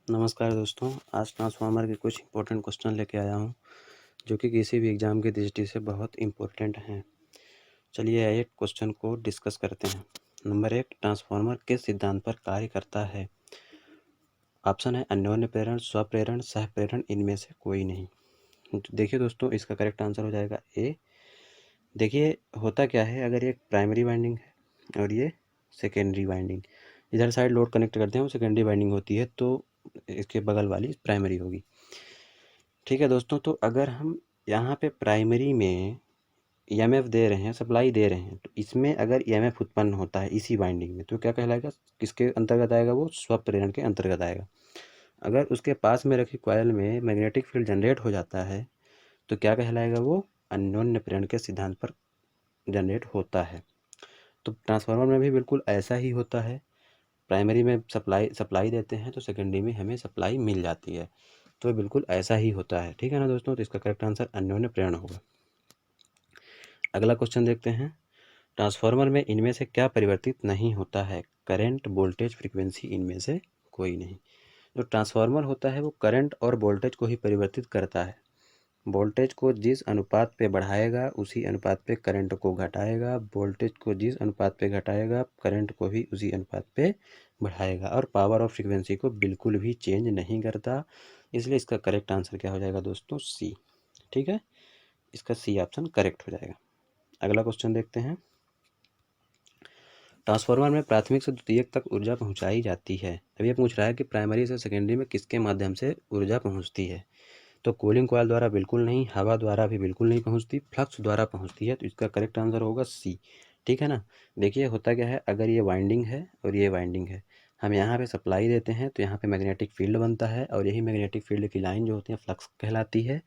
नमस्कार दोस्तों, आज ट्रांसफार्मर के कुछ इंपॉर्टेंट क्वेश्चन लेके आया हूँ जो कि किसी भी एग्ज़ाम की दृष्टि से बहुत इम्पोर्टेंट हैं। चलिए आइए क्वेश्चन को डिस्कस करते हैं। नंबर 1, ट्रांसफार्मर किस सिद्धांत पर कार्य करता है? ऑप्शन है अन्योन्य प्रेरण, स्वप्रेरण, सहप्रेरण, इनमें से कोई नहीं। देखिए दोस्तों, इसका करेक्ट आंसर हो जाएगा ए। देखिए होता क्या है, अगर ये प्राइमरी वाइंडिंग है और ये सेकेंडरी वाइंडिंग, इधर साइड लोड कनेक्ट करते हैं वो सेकेंडरी वाइंडिंग होती है, तो इसके बगल वाली प्राइमरी होगी। ठीक है दोस्तों, तो अगर हम यहाँ पे प्राइमरी में ईएमएफ दे रहे हैं, सप्लाई दे रहे हैं, तो इसमें अगर ईएमएफ उत्पन्न होता है इसी वाइंडिंग में, तो क्या कहलाएगा, किसके अंतर्गत आएगा, वो स्वप्रेरण के अंतर्गत आएगा। अगर उसके पास में रखी कॉइल में मैग्नेटिक फील्ड जनरेट हो जाता है तो क्या कहलाएगा, वो अन्योन्य प्रेरण के सिद्धांत पर जनरेट होता है। तो ट्रांसफार्मर में भी बिल्कुल ऐसा ही होता है। प्राइमरी में सप्लाई देते हैं तो सेकेंडरी में हमें सप्लाई मिल जाती है, तो बिल्कुल ऐसा ही होता है। ठीक है ना दोस्तों, तो इसका करेक्ट आंसर अन्योन्य प्रेरण होगा। अगला क्वेश्चन देखते हैं। ट्रांसफार्मर में इनमें से क्या परिवर्तित नहीं होता है? करंट, वोल्टेज, फ्रीक्वेंसी, इनमें से कोई नहीं। जो ट्रांसफार्मर होता है वो करंट और वोल्टेज को ही परिवर्तित करता है। वोल्टेज को जिस अनुपात पे बढ़ाएगा उसी अनुपात पे करंट को घटाएगा, वोल्टेज को जिस अनुपात पे घटाएगा करंट को भी उसी अनुपात पे बढ़ाएगा, और पावर और फ्रीक्वेंसी को बिल्कुल भी चेंज नहीं करता। इसलिए इसका करेक्ट आंसर क्या हो जाएगा दोस्तों, सी। ठीक है, इसका सी ऑप्शन करेक्ट हो जाएगा। अगला क्वेश्चन देखते हैं। ट्रांसफार्मर में प्राथमिक से द्वितीयक तक ऊर्जा पहुंचाई जाती है। अब ये पूछ रहा है कि प्राइमरी से सेकेंडरी में किसके माध्यम से ऊर्जा पहुंचती है। तो कूलिंग कॉइल द्वारा बिल्कुल नहीं, हवा द्वारा भी बिल्कुल नहीं पहुंचती, फ्लक्स द्वारा पहुंचती है, तो इसका करेक्ट आंसर होगा सी। ठीक है ना। देखिए होता क्या है, अगर ये वाइंडिंग है और ये वाइंडिंग है, हम यहाँ पे सप्लाई देते हैं तो यहाँ पे मैग्नेटिक फील्ड बनता है, और यही मैग्नेटिक फील्ड की लाइन जो होती है फ्लक्स कहलाती है,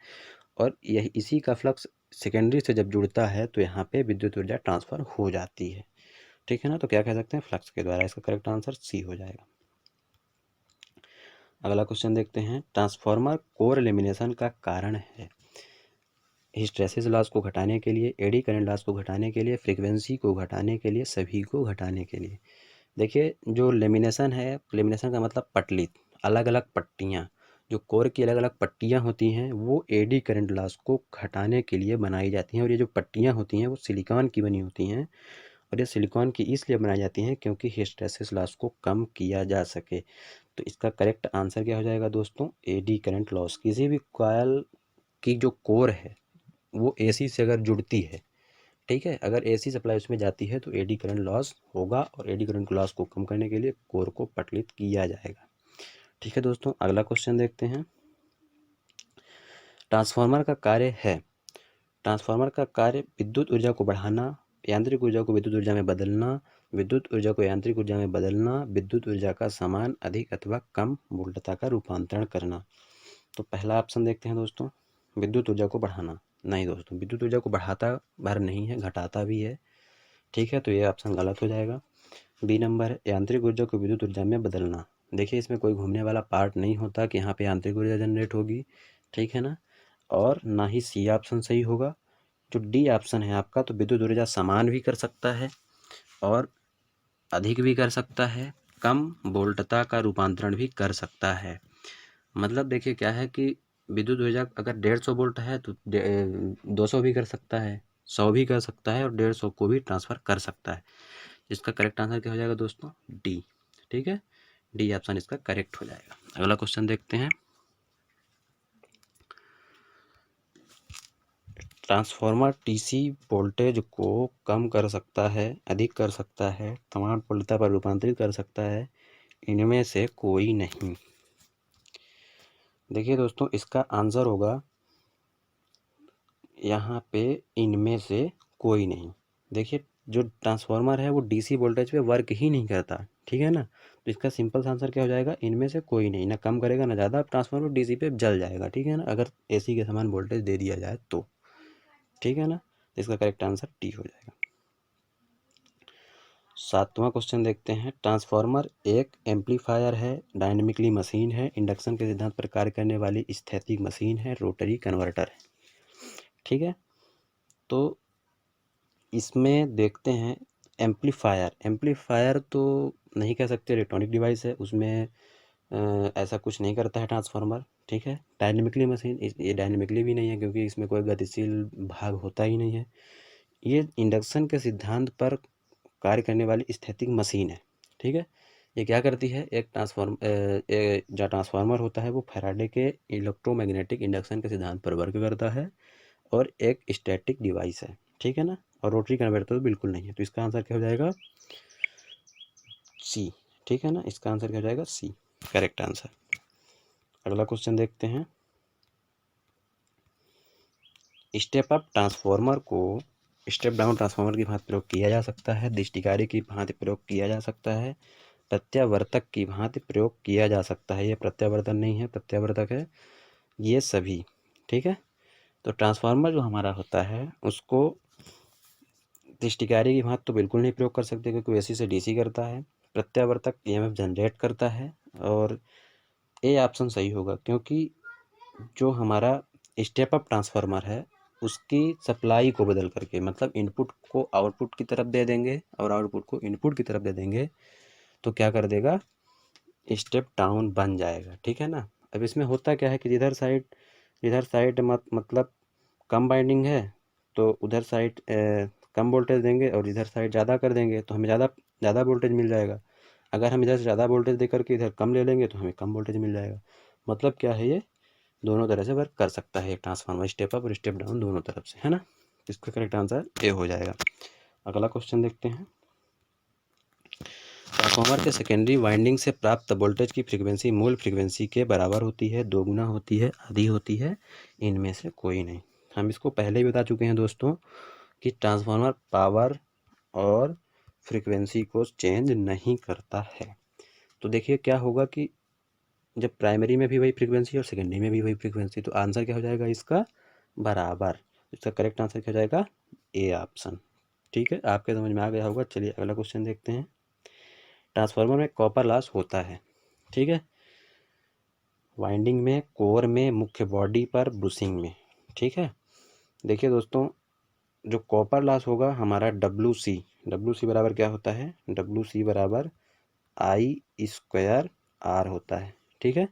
और यही इसी का फ्लक्स सेकेंडरी से जब जुड़ता है तो यहाँ पे विद्युत ऊर्जा ट्रांसफर हो जाती है। ठीक है ना, तो क्या कह सकते हैं, फ्लक्स के द्वारा। इसका करेक्ट आंसर सी हो जाएगा। अगला क्वेश्चन देखते हैं। ट्रांसफार्मर कोर लेमिनेशन का कारण है। हिस्टैरिसीस लॉस को घटाने के लिए, एडी करंट लॉस को घटाने के लिए, फ्रीक्वेंसी को घटाने के लिए, सभी को घटाने के लिए। देखिए जो लेमिनेशन है, लेमिनेशन का मतलब पटली, अलग अलग पट्टियाँ, जो कोर की अलग अलग पट्टियाँ होती हैं वो एडी करंट लॉस को घटाने के लिए बनाई जाती हैं, और ये जो पट्टियाँ होती हैं वो सिलिकॉन की बनी होती हैं, और ये सिलिकॉन की इसलिए बनाई जाती हैं क्योंकि हिस्टैरिसीस लॉस को कम किया जा सके। तो इसका करेक्ट आंसर क्या हो जाएगा दोस्तों, एडी करंट लॉस। किसी भी कॉइल की जो कोर है वो एसी से अगर जुड़ती है, ठीक है, अगर एसी सप्लाई उसमें जाती है तो एडी करंट लॉस होगा, और एडी करंट लॉस को कम करने के लिए कोर को पटलित किया जाएगा। ठीक है दोस्तों, अगला क्वेश्चन देखते हैं। ट्रांसफार्मर का कार्य है। ट्रांसफार्मर का कार्य विद्युत ऊर्जा को बढ़ाना, यांत्रिक ऊर्जा को विद्युत ऊर्जा में बदलना, विद्युत ऊर्जा को यांत्रिक ऊर्जा में बदलना, विद्युत ऊर्जा का समान, अधिक अथवा कम वोल्टता का रूपांतरण करना। तो पहला ऑप्शन देखते हैं दोस्तों, विद्युत ऊर्जा को बढ़ाना। नहीं दोस्तों, विद्युत ऊर्जा को बढ़ाता भर नहीं है, घटाता भी है। ठीक है, तो ये ऑप्शन गलत हो जाएगा। बी नंबर है, यांत्रिक ऊर्जा को विद्युत ऊर्जा में बदलना। देखिए इसमें कोई घूमने वाला पार्ट नहीं होता कि यहाँ पे यांत्रिक ऊर्जा जनरेट होगी। ठीक है ना, और ना ही सी ऑप्शन सही होगा। जो डी ऑप्शन है आपका, तो विद्युत ऊर्जा समान भी कर सकता है और अधिक भी कर सकता है, कम वोल्टता का रूपांतरण भी कर सकता है। मतलब देखिए क्या है कि विद्युत ऊर्जा अगर 150 वोल्ट है तो 200 भी कर सकता है, 100 भी कर सकता है, और 150 को भी ट्रांसफ़र कर सकता है। इसका करेक्ट आंसर क्या हो जाएगा दोस्तों, डी। ठीक है, डी ऑप्शन इसका करेक्ट हो जाएगा। अगला क्वेश्चन देखते हैं। ट्रांसफार्मर टीसी वोल्टेज को कम कर सकता है, अधिक कर सकता है, समान वोल्टता पर रूपांतरित कर सकता है, इनमें से कोई नहीं। देखिए दोस्तों, इसका आंसर होगा यहाँ पे इनमें से कोई नहीं। देखिए जो ट्रांसफार्मर है वो डीसी वोल्टेज पे वर्क ही नहीं करता। ठीक है ना, तो इसका सिंपल आंसर क्या हो जाएगा, इनमें से कोई नहीं। ना कम करेगा ना ज़्यादा, ट्रांसफार्मर डीसी पे जल जाएगा। ठीक है ना, अगर एसी के समान वोल्टेज दे दिया जाए तो। ठीक है ना, तो इसका करेक्ट आंसर टी हो जाएगा। सातवां क्वेश्चन देखते हैं। ट्रांसफार्मर एक एम्पलीफायर है, डायनेमिकली मशीन है, इंडक्शन के सिद्धांत पर कार्य करने वाली स्थैतिक मशीन है, रोटरी कन्वर्टर है। ठीक है, तो इसमें देखते हैं एम्पलीफायर। एम्पलीफायर तो नहीं कह सकते, इलेक्ट्रॉनिक डिवाइस है, उसमें ऐसा कुछ नहीं करता है ट्रांसफार्मर, ठीक है। डायनेमिकली मशीन ये डायनेमिकली भी नहीं है क्योंकि इसमें कोई गतिशील भाग होता ही नहीं है। ये इंडक्शन के सिद्धांत पर कार्य करने वाली स्थैतिक मशीन है, ठीक है। ये क्या करती है, एक जो ट्रांसफार्मर होता है वो फैराडे के इलेक्ट्रोमैग्नेटिक इंडक्शन के सिद्धांत पर वर्क करता है और एक स्टैटिक डिवाइस है, ठीक है ना। और रोटरी कन्वर्टर तो बिल्कुल नहीं है, तो इसका आंसर क्या हो जाएगा, सी, ठीक है ना। इसका आंसर क्या हो जाएगा, सी, करेक्ट आंसर। अगला क्वेश्चन देखते हैं। स्टेप अप ट्रांसफार्मर को स्टेप डाउन ट्रांसफार्मर की भांति प्रयोग किया जा सकता है, दृष्टिकारी की भांति प्रयोग किया जा सकता है, प्रत्यावर्तक की भांति प्रयोग किया जा सकता है। ये प्रत्यावर्तन नहीं है, प्रत्यावर्तक है, ये सभी, ठीक है। तो ट्रांसफार्मर जो हमारा होता है उसको दृष्टिकारी की भांति तो बिल्कुल नहीं प्रयोग कर सकते क्योंकि एसी से डीसी करता है। प्रत्यावर्तक ईएमएफ जनरेट करता है और ए ऑप्शन सही होगा क्योंकि जो हमारा स्टेप अप ट्रांसफार्मर है उसकी सप्लाई को बदल करके, मतलब इनपुट को आउटपुट की तरफ दे देंगे और आउटपुट को इनपुट की तरफ दे देंगे तो क्या कर देगा, स्टेप डाउन बन जाएगा, ठीक है ना। अब इसमें होता क्या है कि जिधर साइड मतलब कम बाइंडिंग है तो उधर साइड कम वोल्टेज देंगे और इधर साइड ज़्यादा कर देंगे तो हमें ज़्यादा वोल्टेज मिल जाएगा। अगर हम इधर से ज़्यादा वोल्टेज दे करके इधर कम ले लेंगे तो हमें कम वोल्टेज मिल जाएगा। मतलब क्या है, ये दोनों तरह से वर्क कर सकता है एक ट्रांसफार्मर, स्टेप अप और स्टेप डाउन दोनों तरफ से, है ना। इसका करेक्ट आंसर ए हो जाएगा। अगला क्वेश्चन देखते हैं। ट्रांसफार्मर के सेकेंडरी वाइंडिंग से प्राप्त वोल्टेज की फ्रीक्वेंसी मूल फ्रीक्वेंसी के बराबर होती है, दोगुना होती है, आधी होती है, इनमें से कोई नहीं। हम इसको पहले ही बता चुके हैं दोस्तों कि ट्रांसफार्मर पावर और फ्रीक्वेंसी को चेंज नहीं करता है। तो देखिए क्या होगा कि जब प्राइमरी में भी वही फ्रीक्वेंसी और सेकेंडरी में भी वही फ्रीक्वेंसी, तो आंसर क्या हो जाएगा इसका, बराबर। इसका करेक्ट आंसर क्या हो जाएगा, ए ऑप्शन, ठीक है। आपके समझ में आ गया होगा। चलिए अगला क्वेश्चन देखते हैं। ट्रांसफार्मर में कॉपर लॉस होता है, ठीक है, वाइंडिंग में, कोर में, मुख्य बॉडी पर, ब्रूसिंग में, ठीक है। देखिए दोस्तों, जो कॉपर लॉस होगा हमारा डब्ल्यू सी बराबर क्या होता है, डब्ल्यू सी बराबर आई स्क्वायर आर होता है, ठीक है।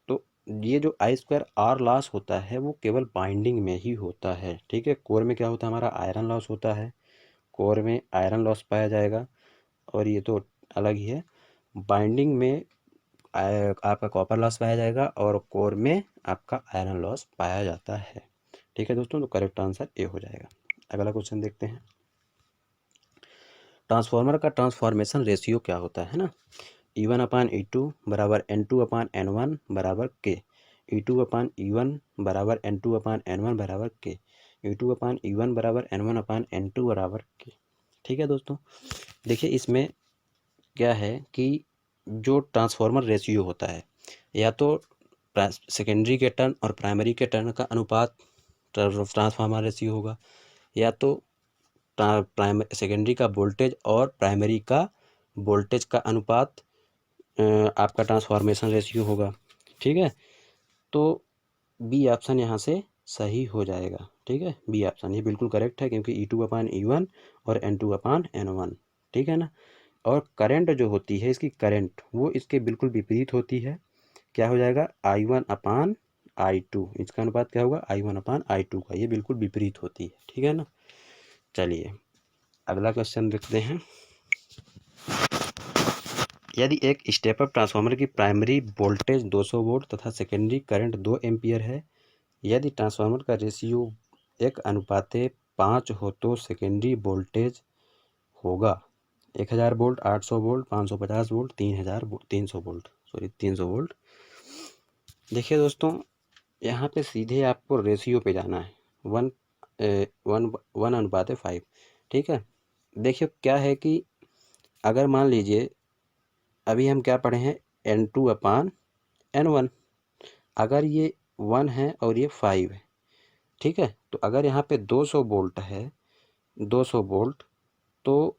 तो ये जो आई स्क्वायर आर लॉस होता है वो केवल बाइंडिंग में ही होता है, ठीक है। कोर में क्या होता है, हमारा आयरन लॉस होता है, कोर में आयरन लॉस पाया जाएगा और ये तो अलग ही है। बाइंडिंग में आपका कॉपर लॉस पाया जाएगा और कोर में आपका आयरन लॉस पाया जाता है, ठीक है दोस्तों। तो करेक्ट आंसर ए हो जाएगा। अगला क्वेश्चन देखते हैं। ट्रांसफार्मर का ट्रांसफॉर्मेशन रेशियो क्या होता है ना, E1/E2 बराबर N2/N1 बराबर के, E2/E1 बराबर N2/N1 बराबर के, E2/E1 बराबर N1/N2 बराबर के, ठीक है दोस्तों। देखिए इसमें क्या है कि जो ट्रांसफार्मर रेशियो होता है या तो सेकेंडरी के टर्न और प्राइमरी के टर्न का अनुपात ट्रांसफार्मर रेशियो होगा, या तो सेकेंडरी का वोल्टेज और प्राइमरी का वोल्टेज का अनुपात आपका ट्रांसफॉर्मेशन रेशियो होगा, ठीक है। तो बी ऑप्शन यहाँ से सही हो जाएगा, ठीक है। बी ऑप्शन ये बिल्कुल करेक्ट है क्योंकि E2/E1 और N2/N1, ठीक है ना। और करंट जो होती है इसकी, करंट वो इसके बिल्कुल विपरीत होती है। क्या हो जाएगा, I1/I2, इसका अनुपात क्या होगा, I1/I2 का, ये बिल्कुल विपरीत होती है, ठीक है ना। चलिए अगला क्वेश्चन देखते हैं। यदि एक स्टेप अप ट्रांसफार्मर की प्राइमरी वोल्टेज 200 वोल्ट तथा सेकेंडरी करंट 2 एम्पियर है, यदि ट्रांसफार्मर का रेशियो 1:5 हो तो सेकेंडरी वोल्टेज होगा 1000 volt, 800 volt, 550 volt, 300 volt, 300 volt. देखिए दोस्तों, यहाँ पे सीधे आपको रेशियो पे जाना है, 1:5, ठीक है। देखिए क्या है कि अगर मान लीजिए अभी हम क्या पढ़े हैं, N2/N1, अगर ये 1 है और ये 5 है, ठीक है। तो अगर यहाँ पे 200 वोल्ट है, 200 वोल्ट, तो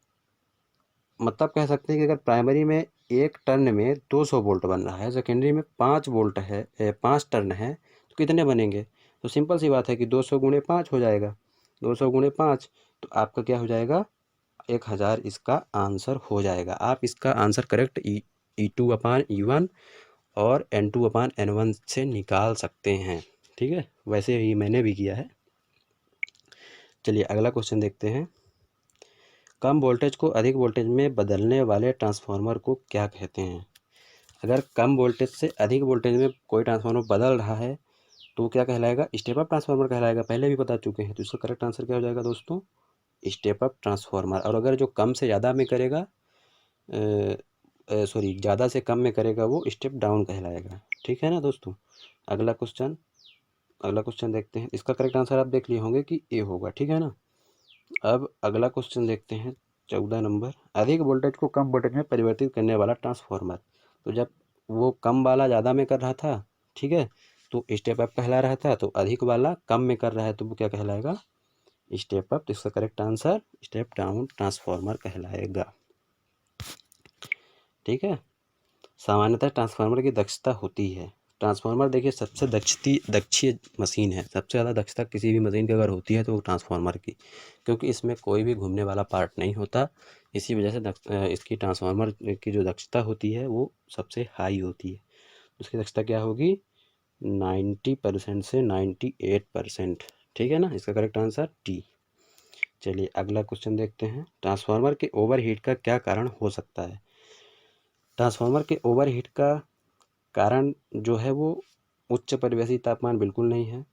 मतलब कह सकते हैं कि अगर प्राइमरी में एक टर्न में 200 वोल्ट बन रहा है, सेकेंडरी में 5 वोल्ट है, 5 टर्न है, तो कितने बनेंगे। तो सिंपल सी बात है कि 200 × 5 हो जाएगा, 200 × 5, तो आपका क्या हो जाएगा, 1000 इसका आंसर हो जाएगा। आप इसका आंसर करेक्ट E2/E1 और N2/N1 से निकाल सकते हैं। ठीक है, वैसे ही मैंने भी किया है। चलिए अगला क्वेश्चन देखते हैं। कम वोल्टेज को अधिक वोल्टेज में बदलने वाले ट्रांसफार्मर को क्या कहते हैं? अगर कम वोल्टेज से अधिक वोल्टेज में कोई ट्रांसफार्मर बदल रहा है तो क्या कहलाएगा? स्टेप अप ट्रांसफार्मर कहलाएगा। पहले भी बता चुके हैं, तो इसका करेक्ट आंसर क्या हो जाएगा दोस्तों? Step up transformer. और अगर जो कम से ज़्यादा में करेगा, सॉरी ज़्यादा से कम में करेगा, वो स्टेप डाउन कहलाएगा। ठीक है ना दोस्तों। अगला क्वेश्चन देखते हैं। इसका करेक्ट आंसर आप देख लिए होंगे कि ए होगा। ठीक है ना। अब अगला क्वेश्चन देखते हैं 14 नंबर। अधिक वोल्टेज को कम वोल्टेज में परिवर्तित करने वाला ट्रांसफार्मर। तो जब वो कम वाला ज़्यादा में कर रहा था, ठीक है, तो स्टेप अप कहला रहा था। तो अधिक वाला कम में कर रहा है तो वो क्या कहलाएगा? Step up. तो इसका correct answer step down transformer कहलाएगा। ठीक है। सामान्यतः ट्रांसफार्मर की दक्षता होती है। ट्रांसफार्मर देखिए सबसे दक्षीय मशीन है। सबसे ज़्यादा दक्षता किसी भी मशीन की अगर होती है तो वो ट्रांसफार्मर की, क्योंकि इसमें कोई भी घूमने वाला पार्ट नहीं होता। इसी वजह से इसकी ट्रांसफार्मर की जो दक्षता होती है वो सबसे हाई होती है। उसकी दक्षता क्या होगी? 90% से 98%। ठीक है ना। इसका करेक्ट आंसर डी। चलिए अगला क्वेश्चन देखते हैं। ट्रांसफार्मर के ओवरहीट का क्या कारण हो सकता है? ट्रांसफार्मर के ओवरहीट का कारण जो है वो उच्च परिवेशी तापमान बिल्कुल नहीं है।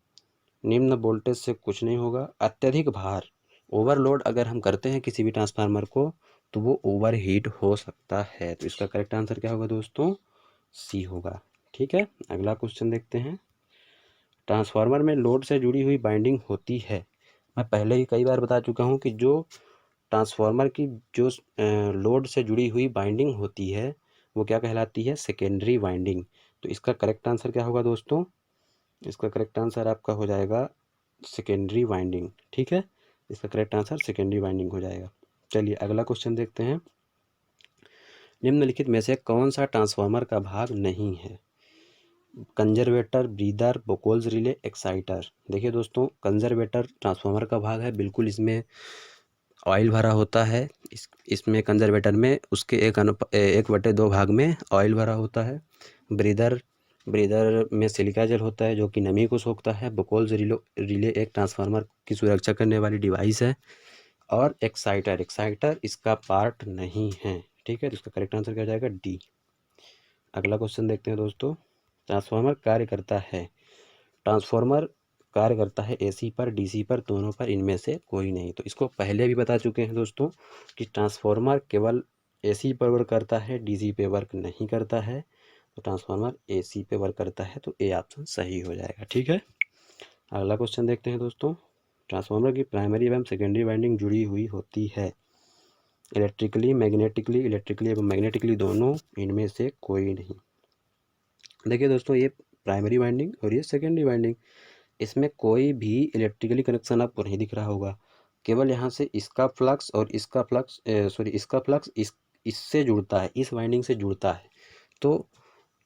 निम्न वोल्टेज से कुछ नहीं होगा। अत्यधिक भार, ओवरलोड अगर हम करते हैं किसी भी ट्रांसफार्मर को तो वो ओवरहीट हो सकता है। तो इसका करेक्ट आंसर क्या होगा दोस्तों? सी होगा। ठीक है। अगला क्वेश्चन देखते हैं। ट्रांसफार्मर में लोड से जुड़ी हुई बाइंडिंग होती है। मैं पहले ही कई बार बता चुका हूँ कि जो ट्रांसफार्मर की जो लोड से जुड़ी हुई बाइंडिंग होती है वो क्या कहलाती है? Secondary winding. तो इसका करेक्ट आंसर क्या होगा दोस्तों? इसका करेक्ट आंसर आपका हो जाएगा सेकेंडरी वाइंडिंग। ठीक है। इसका करेक्ट आंसर सेकेंडरी वाइंडिंग हो जाएगा। चलिए अगला क्वेश्चन देखते हैं। निम्नलिखित में से कौन सा ट्रांसफार्मर का भाग नहीं है? Conservator, breather, Buchholz relay, exciter. देखिए दोस्तों, कंजर्वेटर ट्रांसफार्मर का भाग है। बिल्कुल इसमें ऑयल भरा होता है। इसमें कंजर्वेटर में उसके 1/2 भाग में ऑयल भरा होता है। ब्रीदर में सिलिका जेल होता है जो कि नमी को सोखता है। बोकोल्स रिले एक ट्रांसफार्मर की सुरक्षा करने वाली डिवाइस है। और एक्साइटर इसका पार्ट नहीं है। ठीक है। तो इसका करेक्ट आंसर क्या हो जाएगा? डी। अगला क्वेश्चन देखते हैं दोस्तों। ट्रांसफार्मर कार्य करता है एसी पर, डीसी पर, दोनों पर, इनमें से कोई नहीं। तो इसको पहले भी बता चुके हैं दोस्तों कि ट्रांसफार्मर केवल एसी पर वर्क करता है, डीसी पे वर्क नहीं करता है। तो ट्रांसफार्मर एसी पे वर्क करता है, तो ए ऑप्शन सही हो जाएगा। ठीक है। अगला क्वेश्चन देखते हैं दोस्तों। ट्रांसफार्मर की प्राइमरी एवं सेकेंडरी वाइंडिंग जुड़ी हुई होती है। इलेक्ट्रिकली एवं मैग्नेटिकली दोनों, इनमें से कोई नहीं। देखिए दोस्तों, ये प्राइमरी वाइंडिंग और ये सेकेंडरी वाइंडिंग, इसमें कोई भी इलेक्ट्रिकली कनेक्शन आपको नहीं दिख रहा होगा। केवल यहाँ से इसका फ्लक्स और इसका फ्लक्स इससे जुड़ता है, इस वाइंडिंग से जुड़ता है। तो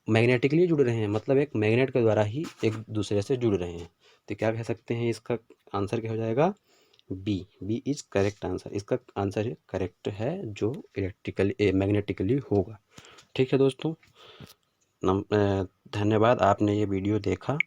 मैग्नेटिकली जुड़ रहे हैं, मतलब एक मैग्नेट के द्वारा ही एक दूसरे से जुड़ रहे हैं। तो क्या कह सकते हैं? इसका आंसर क्या हो जाएगा? B is correct answer. इसका आंसर करेक्ट है जो मैग्नेटिकली होगा। ठीक है दोस्तों। धन्यवाद, आपने ये वीडियो देखा।